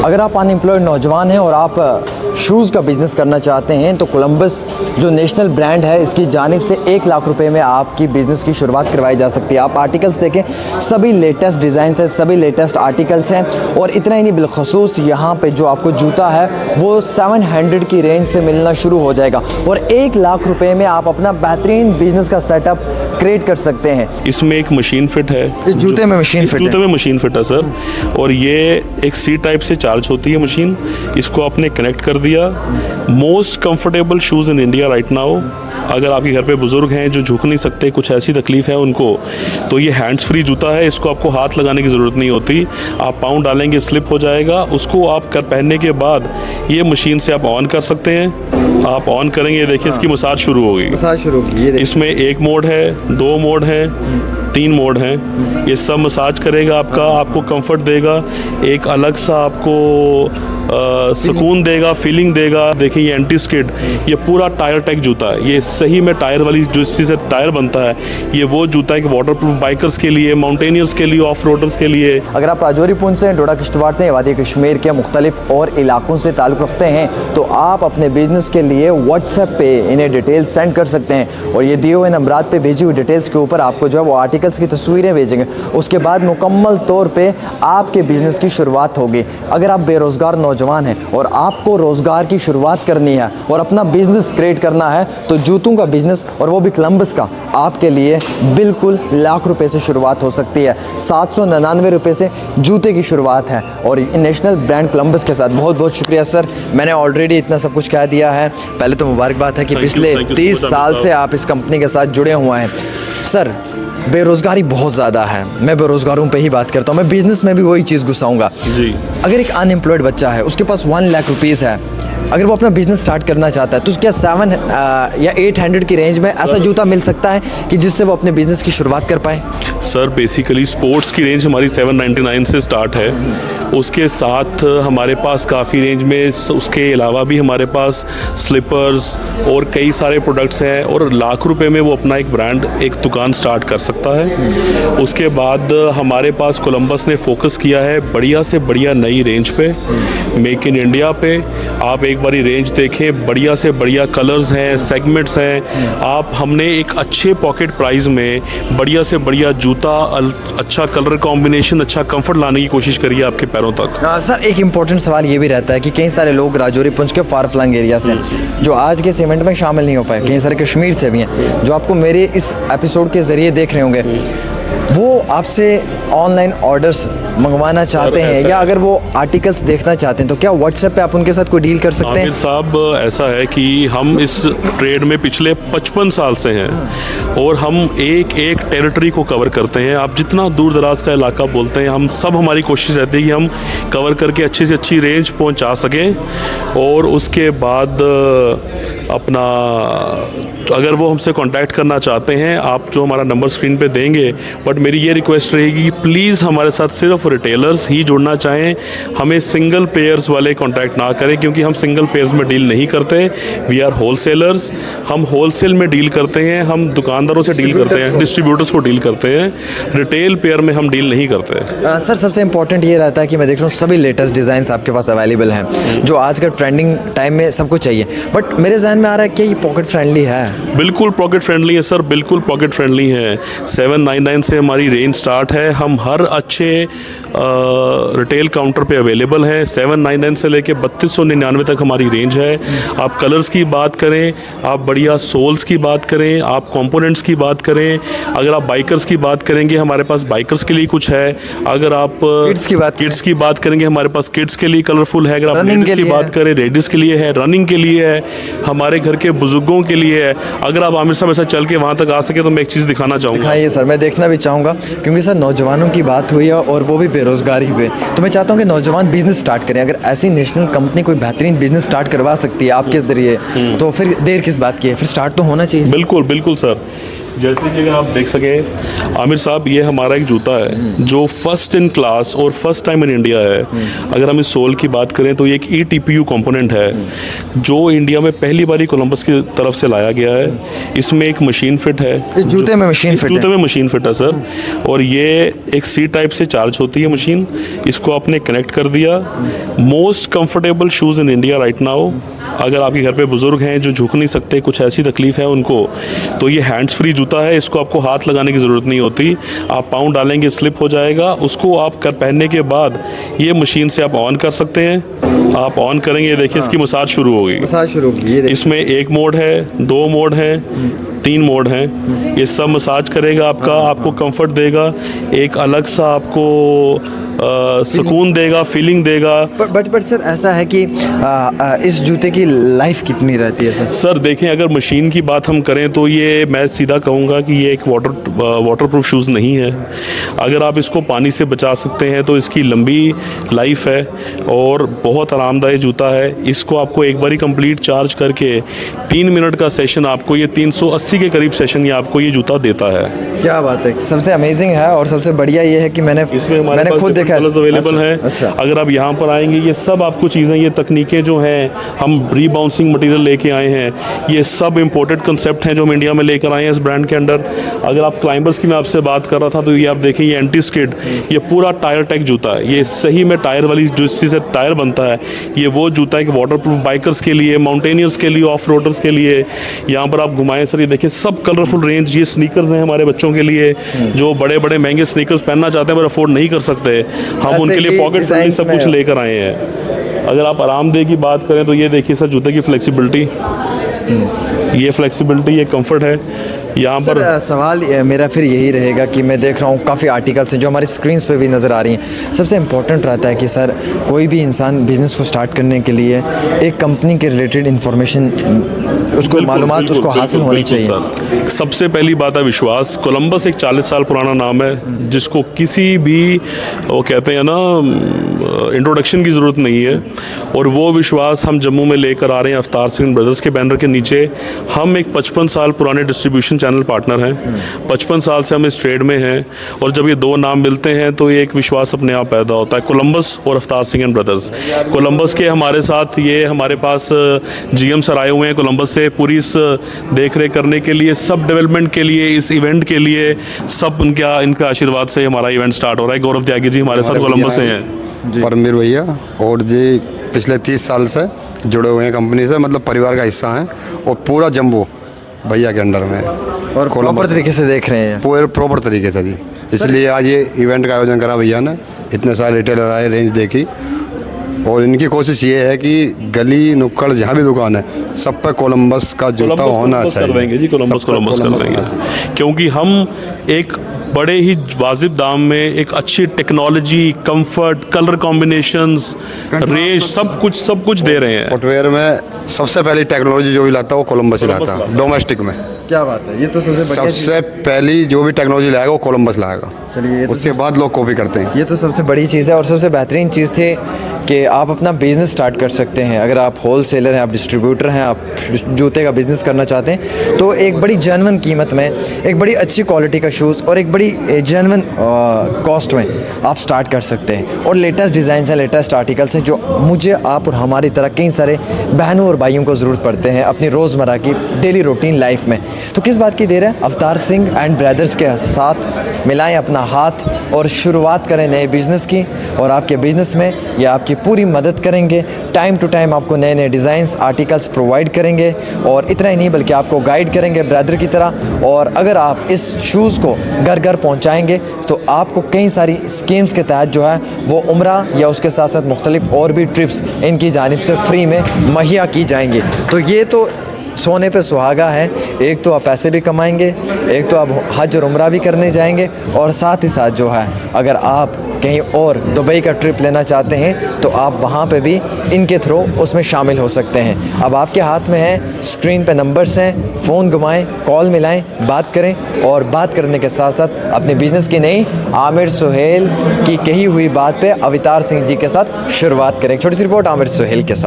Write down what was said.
अगर आप अनएम्प्लॉयड नौजवान हैं और आप शूज़ का बिज़नेस करना चाहते हैं तो कोलंबस जो नेशनल ब्रांड है इसकी जानिब से 1 लाख रुपए में आपकी बिज़नेस की शुरुआत करवाई जा सकती है। आप आर्टिकल्स देखें, सभी लेटेस्ट डिज़ाइंस हैं, सभी लेटेस्ट आर्टिकल्स हैं। और इतना ही नहीं, बिलखसूस यहाँ पे जो आपको जूता है वो 700 की रेंज से मिलना शुरू हो जाएगा और 1 लाख रुपए में आप अपना बेहतरीन बिज़नेस का सेटअप क्रिएट कर सकते हैं। इसमें एक मशीन फिट है, इस जूते में मशीन फिट है। जूते में मशीन फिट है सर, और ये एक सी टाइप से चार्ज होती है मशीन। इसको आपने कनेक्ट कर दिया। Most comfortable shoes in India right now. अगर आपके घर पे बुजुर्ग हैं जो झुक नहीं सकते, कुछ ऐसी तकलीफ है उनको, तो ये हैंड्स फ्री जूता है। इसको आपको हाथ लगाने की ज़रूरत नहीं होती। आप पाँव डालेंगे, स्लिप हो जाएगा। उसको आप पहनने के बाद ये मशीन से आप ऑन कर सकते हैं। आप ऑन करेंगे, देखिए इसकी मसाज शुरू होगी। मसाज शुरू होगी। ये इसमें 1 मोड है, 2 मोड है, 3 मोड हैं। ये सब मसाज करेगा आपको कंफर्ट देगा, एक अलग सा आपको सुकून देगा, फीलिंग देगा। देखिए ये एंटी स्किड, ये पूरा टायर टेक जूता है। ये सही में टायर वाली जो चीज़ से टायर बनता है, ये वो जूता है कि वाटरप्रूफ बाइकर्स के लिए, माउंटेनियर्स के लिए, ऑफ रोडर्स के लिए। अगर आप राजौरी पुंछ से, डोडा किश्तवाड़ से, वादी कश्मीर के मुख्तलिफ और इलाकों से ताल्लुक़ रखते हैं तो आप अपने बिजनेस के लिए व्हाट्सएप पे इन्हें डिटेल्स सेंड कर सकते हैं और ये दिए हुए नंबरात पे भेजी हुई डिटेल्स के ऊपर आपको जो है वो आर्टिकल्स की तस्वीरें भेजेंगे। उसके बाद मुकम्मल तौर पे आपके बिज़नेस की शुरुआत होगी। अगर आप बेरोज़गार नौजवान हैं और आपको रोज़गार की शुरुआत करनी है और अपना बिज़नेस क्रिएट करना है तो जूतों का बिज़नेस, और वो भी कोलंबस का, आपके लिए बिल्कुल लाख रुपए से शुरुआत हो सकती है। 799 रुपये से जूते की शुरुआत है और नेशनल ब्रांड कोलंबस के साथ। बहुत बहुत शुक्रिया सर, मैंने ऑलरेडी इतना सब कुछ कह दिया है। पहले तो मुबारकबाद है कि पिछले 30 साल से आप इस कंपनी के साथ जुड़े हुए हैं। सर, बेरोज़गारी बहुत ज़्यादा है। मैं बेरोज़गारों पे ही बात करता हूँ, मैं बिज़नेस में भी वही चीज़ घुसाऊँगा जी। अगर एक अनएम्प्लॉयड बच्चा है, उसके पास 1 लाख रुपीज़ है, अगर वो अपना बिज़नेस स्टार्ट करना चाहता है तो क्या 7 या 800 की रेंज में ऐसा जूता मिल सकता है कि जिससे वो अपने बिज़नेस की शुरुआत कर पाए? सर बेसिकली स्पोर्ट्स की रेंज हमारी 799 से स्टार्ट है। उसके साथ हमारे पास काफ़ी रेंज में, उसके अलावा भी हमारे पास स्लीपर्स और कई सारे प्रोडक्ट्स हैं और लाख रुपए में वो अपना एक ब्रांड, एक दुकान स्टार्ट कर सकता है। उसके बाद हमारे पास कोलंबस ने फोकस किया है बढ़िया से बढ़िया नई रेंज पे, मेक इन इंडिया पे। आप एक बारी रेंज देखें, बढ़िया से बढ़िया कलर्स हैं, सेगमेंट्स हैं। आप हमने एक अच्छे पॉकेट प्राइस में बढ़िया से बढ़िया जूता, अच्छा कलर कॉम्बिनेशन, अच्छा कंफर्ट लाने की कोशिश करिए आपके पैरों तक। सर, एक इम्पोर्टेंट सवाल ये भी रहता है कि कई सारे लोग राजौरी पुंछ के फार फ्लंग एरिया से जो आज के इवेंट में शामिल नहीं हो पाए, कई सारे कश्मीर से भी हैं जो आपको मेरे इस एपिसोड के ज़रिए देख रहे होंगे, वो आपसे ऑनलाइन ऑर्डर्स मंगवाना चाहते हैं या अगर वो आर्टिकल्स देखना चाहते हैं तो क्या व्हाट्सएप पे आप उनके साथ कोई डील कर सकते हैं? साहब, ऐसा है कि हम इस ट्रेड में पिछले 55 साल से हैं और हम एक एक टेरिटरी को कवर करते हैं। आप जितना दूर दराज का इलाका बोलते हैं, हम सब, हमारी कोशिश रहती है कि हम कवर करके अच्छी से अच्छी रेंज पहुंचा सकें। और उसके बाद अपना, अगर वो हमसे कांटेक्ट करना चाहते हैं, आप जो हमारा नंबर स्क्रीन पे देंगे, बट मेरी ये रिक्वेस्ट रहेगी कि प्लीज़ हमारे साथ सिर्फ रिटेलर्स ही जुड़ना चाहें, हमें सिंगल पेयर्स वाले कांटेक्ट ना करें, क्योंकि हम सिंगल पेयर्स में डील नहीं करते। वी आर होलसेलर्स, हम होलसेल में डील करते हैं, हम दुकानदारों से डील करते हैं, डिस्ट्रीब्यूटर्स को डील करते हैं, रिटेल पेयर में हम डील नहीं करते। सर, सबसे इंपॉर्टेंट ये रहता है कि मैं देख रहा हूँ सभी लेटेस्ट डिज़ाइंस आपके पास अवेलेबल हैं जो आज का ट्रेंडिंग टाइम में सबको चाहिए, बट मेरे जहन में आ रहा है कि ये पॉकेट फ्रेंडली है। बिल्कुल पॉकेट फ्रेंडली है सर, बिल्कुल पॉकेट फ्रेंडली है। 799 से हमारी रेंज स्टार्ट है। हम हर अच्छे रिटेल काउंटर पे अवेलेबल है। 799 से लेके 3299 तक हमारी रेंज है। आप कलर्स की बात करें, आप बढ़िया सोल्स की बात करें, आप कंपोनेंट्स की बात करें, अगर आप बाइकर्स की बात करेंगे हमारे पास बाइकर्स के लिए कुछ है। अगर आप किड्स की बात करेंगे हमारे पास किड्स के लिए कलरफुल है। अगर आप लेडीज़ की बात करें, लेडीज़ के लिए है, रनिंग के लिए है, हमारे घर के बुजुर्गों के लिए है। अगर आप आमिर साहब ऐसा चल के वहाँ तक आ सके तो मैं एक चीज़ दिखाना चाहूँगा। दिखाइए सर, मैं देखना भी चाहूँगा, क्योंकि सर नौजवानों की बात हुई है और वो भी बेरोज़गारी पे, तो मैं चाहता हूँ कि नौजवान बिज़नेस स्टार्ट करें। अगर ऐसी नेशनल कंपनी कोई बेहतरीन बिज़नेस स्टार्ट करवा सकती है आपके ज़रिए, तो फिर देर किस बात की है, फिर स्टार्ट तो होना चाहिए। बिल्कुल बिल्कुल सर। जैसे कि अगर आप देख सकें आमिर साहब, ये हमारा एक जूता है जो फर्स्ट इन क्लास और फर्स्ट टाइम इन इंडिया है। अगर हम इस सोल की बात करें तो ये एक ETPU कंपोनेंट है जो इंडिया में पहली बारी कोलंबस की तरफ से लाया गया है। इसमें एक मशीन फिट है, इस जूते में मशीन फिट है। जूते में मशीन फिट है सर, और ये एक C टाइप से चार्ज होती है मशीन। इसको आपने कनेक्ट कर दिया। Most comfortable shoes in India right now. अगर आपके घर पे बुजुर्ग हैं जो झुक नहीं सकते, कुछ ऐसी तकलीफ है उनको, तो ये हैंड्स फ्री जूता है। इसको आपको हाथ लगाने की ज़रूरत नहीं होती। आप पाँव डालेंगे स्लिप हो जाएगा। उसको आप पहनने के बाद ये मशीन से आप ऑन कर सकते हैं। आप ऑन करेंगे, देखिए इसकी मसाज शुरू होगी। मसाज शुरू होगी। ये इसमें 1 मोड है, 2 मोड है, 3 मोड हैं। ये सब मसाज करेगा आपको कंफर्ट देगा, एक अलग सा आपको सुकून देगा, फीलिंग देगा। बट सर ऐसा है कि इस जूते की लाइफ कितनी रहती है सर? सर देखें, अगर मशीन की बात हम करें तो ये मैं सीधा कहूँगा कि ये एक वाटरप्रूफ शूज़ नहीं है। अगर आप इसको पानी से बचा सकते हैं तो इसकी लंबी लाइफ है और बहुत आरामदायक जूता है। इसको आपको एक बारी कंप्लीट चार्ज करके 3 मिनट का सेशन, आपको ये 380 के करीब सेशन ये आपको ये जूता देता है। क्या बात है, सबसे अमेजिंग है। और सबसे बढ़िया ये है कि मैंने खुद देखा है, अवेलेबल है। अच्छा। अगर आप यहाँ पर आएंगे, ये सब आपको चीज़ें, ये तकनीकें जो हैं, हम रीबाउंसिंग मटेरियल लेके आए हैं। ये सब इंपोर्टेड कंसेप्ट हैं जो हम इंडिया में लेकर आए हैं इस ब्रांड के अंडर। अगर आप क्लाइंबर्स की मैं आपसे बात कर रहा था तो ये आप देखें, ये एंटी स्किड, ये पूरा टायर टेक जूता है। ये सही में टायर वाली जिससे से टायर बनता है, ये वो जूता है कि वाटरप्रूफ बाइकर्स के लिए, माउंटेनियर्स के लिए, ऑफ रोडर्स के लिए। यहाँ पर आप घुमाएं सर, ये देखिए सब कलरफुल रेंज। ये स्नीकर्स हैं हमारे बच्चों के लिए जो बड़े बड़े महंगे स्नीकर्स पहनना चाहते हैं पर अफोर्ड नहीं कर सकते। हम उनके लिए पॉकेट फ्रेंडली सब कुछ लेकर आए हैं। अगर आप आरामदेह की बात करें तो ये देखिए सर जूते की फ्लेक्सिबिलिटी, ये फ्लेक्सिबिलिटी, ये कंफर्ट है। यहाँ पर सवाल मेरा फिर यही रहेगा कि मैं देख रहा हूँ काफ़ी आर्टिकल्स हैं जो हमारी स्क्रीन्स पे भी नज़र आ रही हैं। सबसे इम्पोर्टेंट रहता है कि सर कोई भी इंसान बिज़नेस को स्टार्ट करने के लिए एक कंपनी के रिलेटेड इंफॉर्मेशन, उसको मालूमात उसको हासिल होनी चाहिए। सबसे पहली बात है विश्वास। कोलंबस एक 40 साल पुराना नाम है जिसको किसी भी, वो कहते हैं ना, इंट्रोडक्शन की ज़रूरत नहीं है। और वो विश्वास हम जम्मू में लेकर आ रहे हैं अवतार सिंह ब्रदर्स के बैनर के नीचे। हम एक 55 साल पुराने डिस्ट्रीब्यूशन चैनल पार्टनर हैं। 55 साल से हम इस ट्रेड में हैं और जब ये 2 नाम मिलते हैं तो ये एक विश्वास अपने आप पैदा होता है। कोलंबस और Avtar Singh and brothers. Columbus के हमारे साथ ये हमारे पास GM सर आए हुए हैं कोलंबस से, पूरी इस देख रेख करने के लिए, सब डेवलपमेंट के लिए, इस इवेंट के लिए, सब इनका आशीर्वाद से हमारा इवेंट स्टार्ट हो रहा है। गौरव त्यागी जी हमारे साथ कोलंबस से हैं। परमवीर भैया और जी पिछले 30 साल से जुड़े हुए हैं कंपनी से, मतलब परिवार का हिस्सा हैं और पूरा जम्बो भैया के अंडर में और प्रॉपर तरीके से देख रहे हैं। पूरे प्रॉपर तरीके से जी, इसलिए आज ये इवेंट का आयोजन करा भैया ने। इतने सारे रिटेलर आए, रेंज देखी, और इनकी कोशिश ये है कि गली नुक्कड़ जहाँ भी दुकान है सब पे कोलंबस का जूता होना चाहिए। कर देंगे जी, कोलंबस कर देंगे, क्योंकि हम एक बड़े ही वाजिब दाम में एक अच्छी technology, comfort, colour combinations, range, सब कुछ दे रहे हैं। फुटवेयर में सबसे पहली टेक्नोलॉजी जो भी लाता है वो कोलंबस ही लाता है, डोमेस्टिक में। क्या बात है, ये तो सबसे पहली जो भी टेक्नोलॉजी लाएगा वो कोलंबस लाएगा। चलिए, उसके बाद लोग कॉपी करते हैं। ये तो सबसे बड़ी चीज़ है और सबसे बेहतरीन चीज़ थी कि आप अपना बिज़नेस स्टार्ट कर सकते हैं। अगर आप होल सेलर हैं, आप डिस्ट्रीब्यूटर हैं, आप जूते का बिज़नेस करना चाहते हैं तो एक बड़ी जेन्युइन कीमत में, एक बड़ी अच्छी क्वालिटी का शूज़ और एक बड़ी जेन्युइन कॉस्ट में आप स्टार्ट कर सकते हैं। और लेटेस्ट डिज़ाइंस हैं, लेटेस्ट आर्टिकल्स हैं जो मुझे, आप और हमारी तरह कई सारे बहनों और भाइयों को ज़रूरत पड़ते हैं अपनी रोज़मर्रा की डेली रूटीन लाइफ में। तो किस बात की देर है, अवतार सिंह एंड ब्रदर्स के साथ मिलाएं अपना हाथ और शुरुआत करें नए बिज़नेस की। और आपके बिज़नेस में ये आपकी पूरी मदद करेंगे। टाइम टू टाइम आपको नए नए डिज़ाइंस, आर्टिकल्स प्रोवाइड करेंगे और इतना ही नहीं बल्कि आपको गाइड करेंगे ब्रदर की तरह। और अगर आप इस शूज़ को घर घर पहुंचाएंगे तो आपको कई सारी स्कीम्स के तहत जो है वो उम्रा या उसके साथ साथ मुख्तलिफ और भी ट्रिप्स इनकी जानिब से फ्री में मुहैया की जाएंगी। तो ये तो सोने पे सुहागा है। एक तो आप पैसे भी कमाएंगे, एक तो आप हज और उम्रा भी करने जाएंगे और साथ ही साथ जो है अगर आप कहीं और दुबई का ट्रिप लेना चाहते हैं तो आप वहाँ पे भी इनके थ्रू उसमें शामिल हो सकते हैं। अब आपके हाथ में है, स्क्रीन पे नंबर्स हैं, फ़ोन घुमाएं, कॉल मिलाएं, बात करें और बात करने के साथ साथ अपने बिज़नेस की नई आमिर सुहेल की कही हुई बात पे अवतार सिंह जी के साथ शुरुआत करें। छोटी सी रिपोर्ट आमिर सुहेल के साथ।